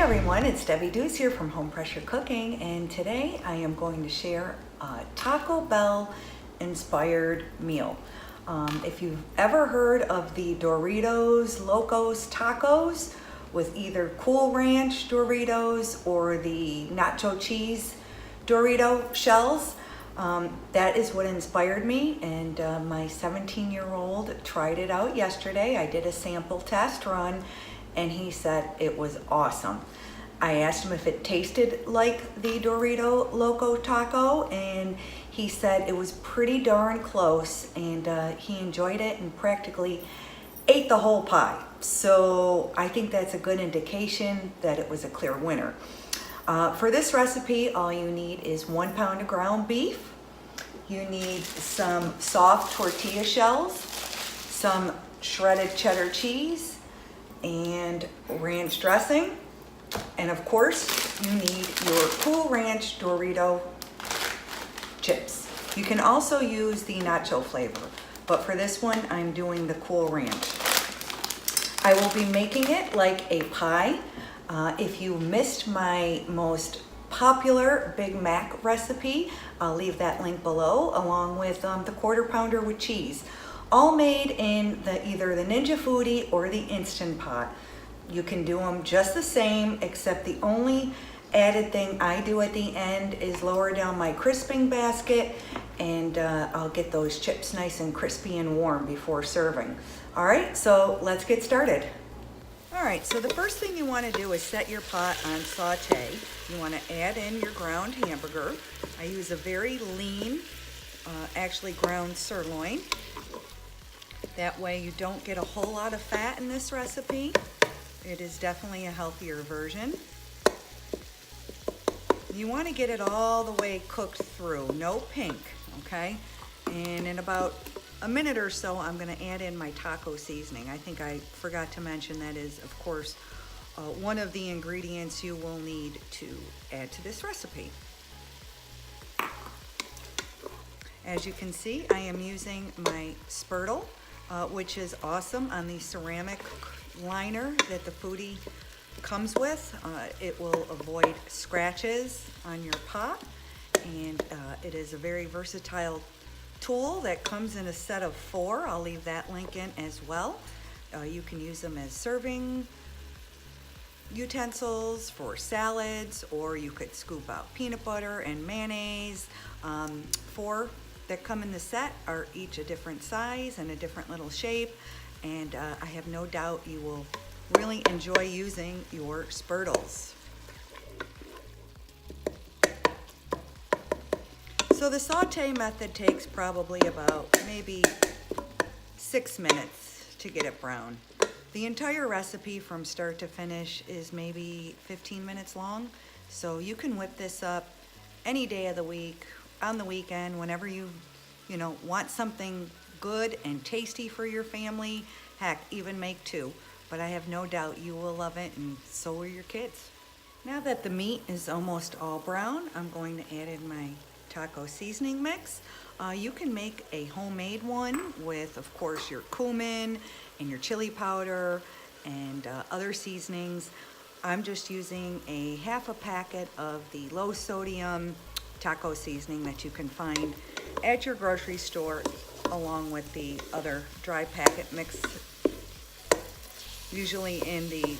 everyone, it's Debbie Deuce here from Home Pressure Cooking, and today I am going to share a Taco Bell inspired meal. If you've ever heard of the Doritos Locos Tacos with either Cool Ranch Doritos or the nacho cheese Dorito shells, that is what inspired me, and my 17-year-old tried it out yesterday. I did a sample test run and he said it was awesome. I asked him if it tasted like the Dorito Loco Taco, and he said it was pretty darn close, and he enjoyed it and practically ate the whole pie. So I think that's a good indication that it was a clear winner. For this recipe, all you need is 1 pound of ground beef. You need some soft tortilla shells, some shredded cheddar cheese, and ranch dressing. And of course, you need your Cool Ranch Dorito chips. You can also use the nacho flavor, but for this one, I'm doing the Cool Ranch. I will be making it like a pie. If you missed my most popular Big Mac recipe, I'll leave that link below, along with the quarter pounder with cheese, all made in either the Ninja Foodi or the Instant Pot. You can do them just the same, except the only added thing I do at the end is lower down my crisping basket, and I'll get those chips nice and crispy and warm before serving. All right, so let's get started. All right, so the first thing you want to do is set your pot on saute. You want to add in your ground hamburger. I use a very lean, actually ground sirloin. That way you don't get a whole lot of fat in this recipe. It is definitely a healthier version. You want to get it all the way cooked through, no pink, okay? And in about a minute or so, I'm going to add in my taco seasoning. I think I forgot to mention that is, of course, one of the ingredients you will need to add to this recipe. As you can see, I am using my spurtle, which is awesome on the ceramic liner that the Foodi comes with. It will avoid scratches on your pot, and it is a very versatile tool that comes in a set of 4. I'll leave that link in as well. You can use them as serving utensils for salads, or you could scoop out peanut butter and mayonnaise. 4 that come in the set are each a different size and a different little shape, and I have no doubt you will really enjoy using your spurtles. So the saute method takes probably about maybe 6 minutes to get it brown. The entire recipe from start to finish is maybe 15 minutes long, so you can whip this up any day of the week, on the weekend, whenever you want something good and tasty for your family. Heck, even make 2, but I have no doubt you will love it, and so will your kids. Now that the meat is almost all brown, I'm going to add in my taco seasoning mix. You can make a homemade one with, of course, your cumin and your chili powder and other seasonings. I'm just using a half a packet of the low sodium taco seasoning that you can find at your grocery store, along with the other dry packet mix, usually in the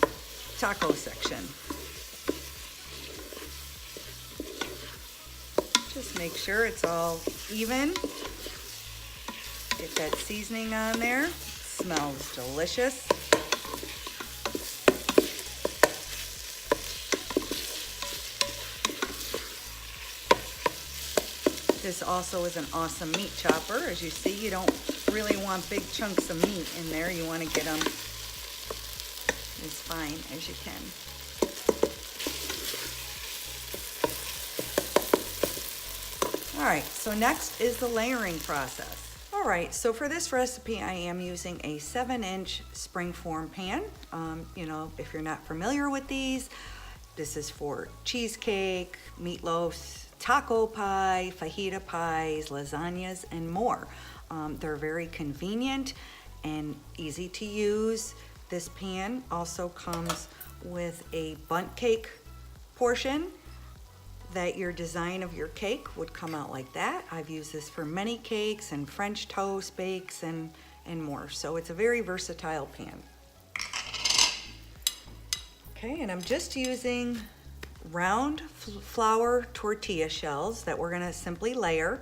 taco section. Just make sure it's all even. Get that seasoning on there. Smells delicious. This also is an awesome meat chopper. As you see, you don't really want big chunks of meat in there. You want to get them as fine as you can. All right, so next is the layering process. All right, so for this recipe, I am using a 7-inch springform pan. If you're not familiar with these, this is for cheesecake, meatloaf, taco pie, fajita pies, lasagnas, and more. They're very convenient and easy to use. This pan also comes with a bundt cake portion, that your design of your cake would come out like that. I've used this for many cakes and French toast bakes and more. So it's a very versatile pan. Okay, and I'm just using round flour tortilla shells that we're gonna simply layer.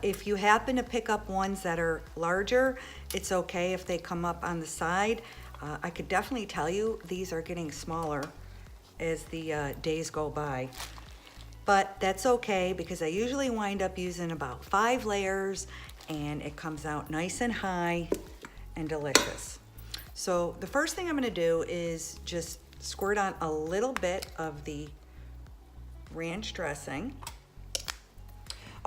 If you happen to pick up ones that are larger, it's okay if they come up on the side. I could definitely tell you these are getting smaller as the days go by. But that's okay because I usually wind up using about 5 layers and it comes out nice and high and delicious. So the first thing I'm gonna do is just squirt on a little bit of the ranch dressing.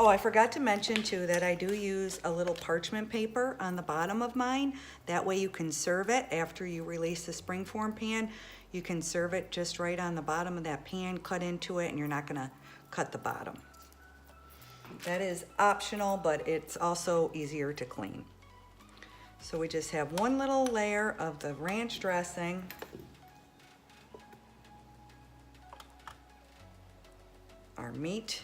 Oh, I forgot to mention too that I do use a little parchment paper on the bottom of mine. That way you can serve it after you release the springform pan. You can serve it just right on the bottom of that pan, cut into it, and you're not gonna cut the bottom. That is optional, but it's also easier to clean. So we just have one little layer of the ranch dressing. Our meat,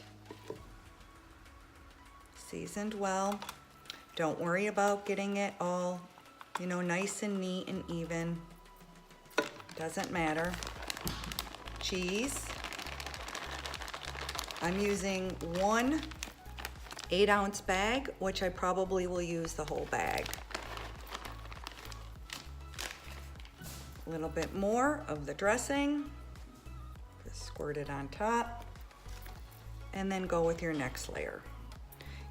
seasoned well. Don't worry about getting it all, you know, nice and neat and even. Doesn't matter. Cheese. I'm using 1 8-ounce bag, which I probably will use the whole bag. A little bit more of the dressing. Just squirt it on top. And then go with your next layer.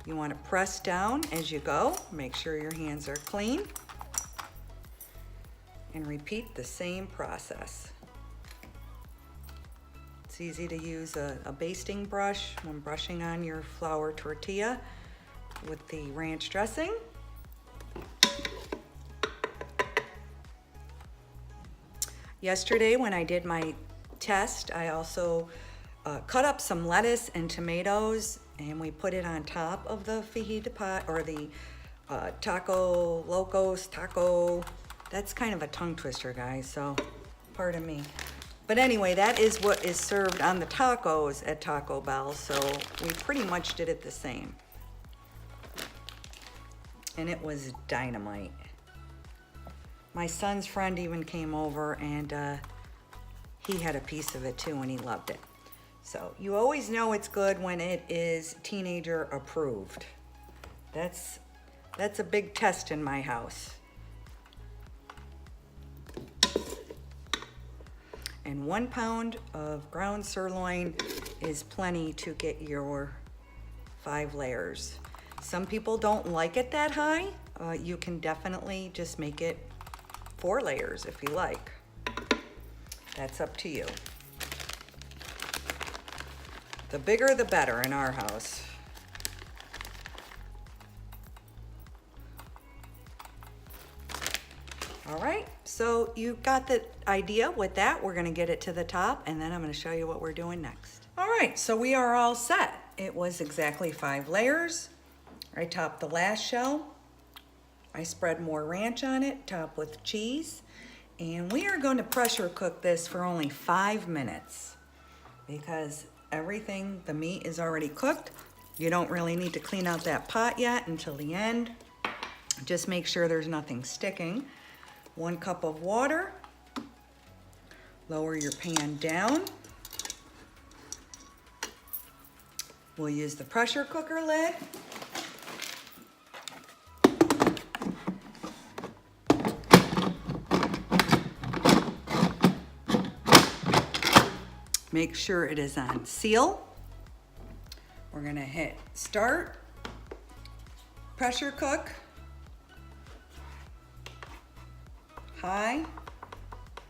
You want to press down as you go. Make sure your hands are clean. And repeat the same process. It's easy to use a basting brush when brushing on your flour tortilla with the ranch dressing. Yesterday when I did my test, I also cut up some lettuce and tomatoes and we put it on top of the fajita pot, or the taco locos taco. That's kind of a tongue twister, guys, so pardon me. But anyway, that is what is served on the tacos at Taco Bell, so we pretty much did it the same. And it was dynamite. My son's friend even came over and he had a piece of it too and he loved it. So you always know it's good when it is teenager approved. That's a big test in my house. And 1 pound of ground sirloin is plenty to get your 5 layers. Some people don't like it that high. You can definitely just make it 4 layers if you like. That's up to you. The bigger the better in our house. All right, so you got the idea with that. We're gonna get it to the top and then I'm gonna show you what we're doing next. All right, so we are all set. It was exactly 5 layers. I topped the last shell. I spread more ranch on it, top with cheese. And we are going to pressure cook this for only 5 minutes because everything, the meat is already cooked. You don't really need to clean out that pot yet until the end. Just make sure there's nothing sticking. 1 cup of water. Lower your pan down. We'll use the pressure cooker lid. Make sure it is on seal. We're gonna hit start, pressure cook, high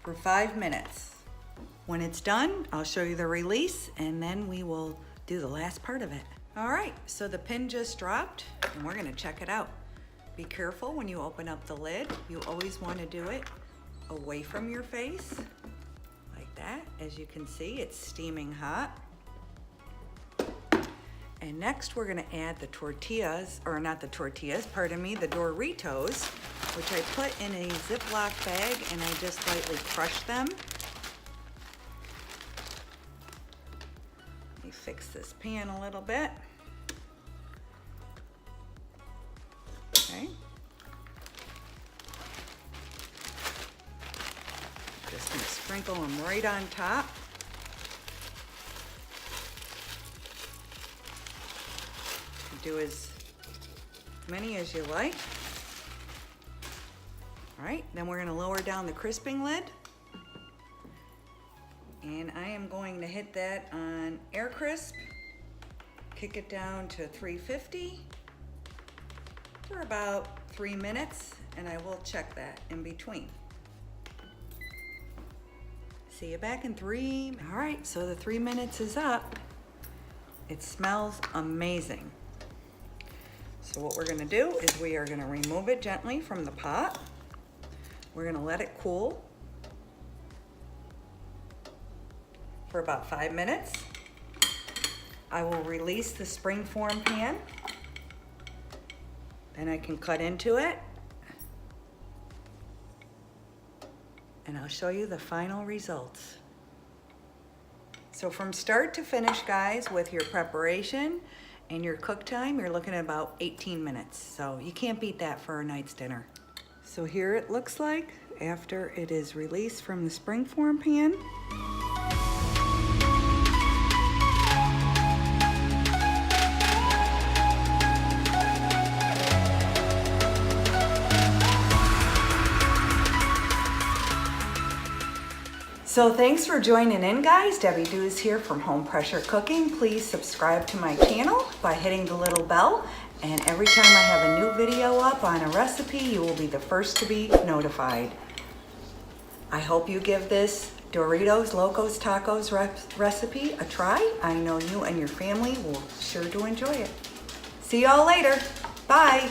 for 5 minutes. When it's done, I'll show you the release and then we will do the last part of it. All right, so the pin just dropped and we're gonna check it out. Be careful when you open up the lid. You always wanna do it away from your face. That. As you can see, it's steaming hot. And next we're gonna add the tortillas, or not the tortillas, pardon me, the Doritos, which I put in a Ziploc bag and I just lightly crushed them. fix this pan a little bit. Okay. Just gonna sprinkle them right on top. Do as many as you like. All right, then we're gonna lower down the crisping lid. And I am going to hit that on air crisp, kick it down to 350 for about 3 minutes, and I will check that in between. See you back in 3. All right, so the 3 minutes is up. It smells amazing. So what we're gonna do is we are gonna remove it gently from the pot. We're gonna let it cool for about 5 minutes. I will release the springform pan. Then I can cut into it. And I'll show you the final results. So from start to finish, guys, with your preparation and your cook time, you're looking at about 18 minutes. So you can't beat that for a night's dinner. So here it looks like after it is released from the springform pan. So thanks for joining in, guys. Debbie Dews here from Home Pressure Cooking. Please subscribe to my channel by hitting the little bell. And every time I have a new video up on a recipe, you will be the first to be notified. I hope you give this Doritos Locos Tacos recipe a try. I know you and your family will sure to enjoy it. See y'all later. Bye.